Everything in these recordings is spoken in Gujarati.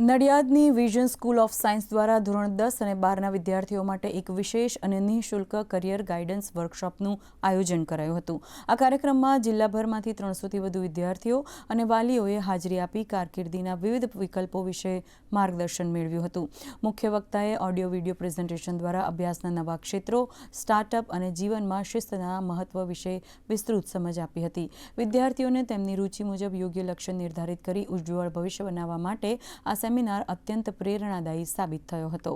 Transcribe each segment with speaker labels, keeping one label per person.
Speaker 1: નડિયાદની વિઝન સ્કૂલ ઓફ સાયન્સ દ્વારા ધોરણ 10 અને 12ના વિદ્યાર્થીઓ માટે એક વિશેષ અને નિઃશુલ્ક કરિયર ગાઈડન્સ વર્કશોપનું આયોજન કરાયું હતું। આ કાર્યક્રમમાં જિલ્લાભરમાંથી 300થી વધુ વિદ્યાર્થીઓ અને વાલીઓએ હાજરી આપી કારકિર્દીના વિવિધ વિકલ્પો વિશે માર્ગદર્શન મેળવ્યું હતું। મુખ્ય વક્તાએ ઓડિયો વિડિયો પ્રેઝન્ટેશન દ્વારા અભ્યાસના નવા ક્ષેત્રો, સ્ટાર્ટઅપ અને જીવનમાં શિસ્તના મહત્વ વિશે વિસ્તૃત સમજ આપી હતી। વિદ્યાર્થીઓને તેમની રુચિ મુજબ યોગ્ય લક્ષ્ય નિર્ધારિત કરી ઉજ્જવળ ભવિષ્ય બનાવવા માટે આ સેમિનાર અત્યંત પ્રેરણાદાયી સાબિત થયો હતો।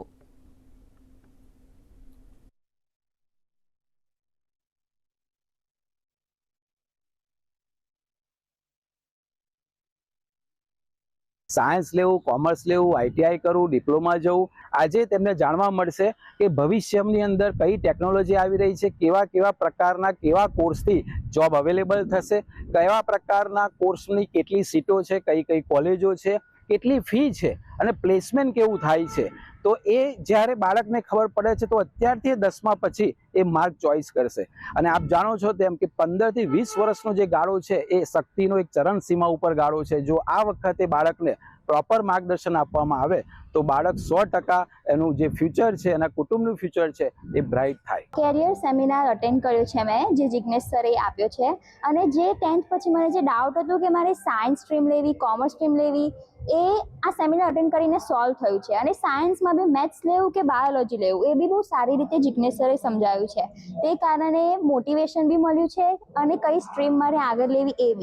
Speaker 2: सायन्स लेवू, कॉमर्स लेवू, ITI करूँ, डिप्लोमा जવું આજે તેમને જાણવા મળશે કે ભવિષ્યની અંદર કઈ ટેકનોલોજી આવી રહી છે, કેવા કેવા પ્રકારના કેવા કોર્સથી જોબ અવેલેબલ થશે, કેવા પ્રકારના કોર્સની કેટલી સીટો છે, કઈ કઈ કોલેજો છે, કેટલી ફી છે અને પ્લેસમેન્ટ કેવું થાય છે। તો એ જ્યારે બાળકને ખબર પડે છે તો અત્યારથી 10મા પછી એ માર્ગ ચોઈસ કરશે। અને આપ જાણો છો તેમ કે 15 થી 20 વર્ષનો જે ગાળો છે એ શક્તિનો એક ચરણ સીમા ઉપર ગાળો છે। જો આ વખતે બાળકને પ્રોપર માર્ગદર્શન આપવામાં આવે તો બાળક 100% એનું જે ફ્યુચર છે, એના કુટુંબનું ફ્યુચર છે એ બ્રાઇટ થાય।
Speaker 3: કેરિયર સેમિનાર અટેન્ડ કર્યો છે મેં, જે જિગ્નેશ સરે આપ્યો છે। અને જે 10th પછી મને જે ડાઉટ હતું કે મારે સાયન્સ સ્ટ્રીમ લેવી, કોમર્સ સ્ટ્રીમ લેવી, એ આ સેમિનાર અટેન્ડ કરીને સોલ્વ થયું છે। અને સાયન્સમાં બી મેથ્સ લેવું કે બાયોલોજી લેવું એ બી બહુ સારી રીતે જિગ્નેશ સરે સમજાવ્યું છે। તે કારણે મોટિવેશન બી મળ્યું છે અને કઈ સ્ટ્રીમ મારે આગળ લેવી એ બી।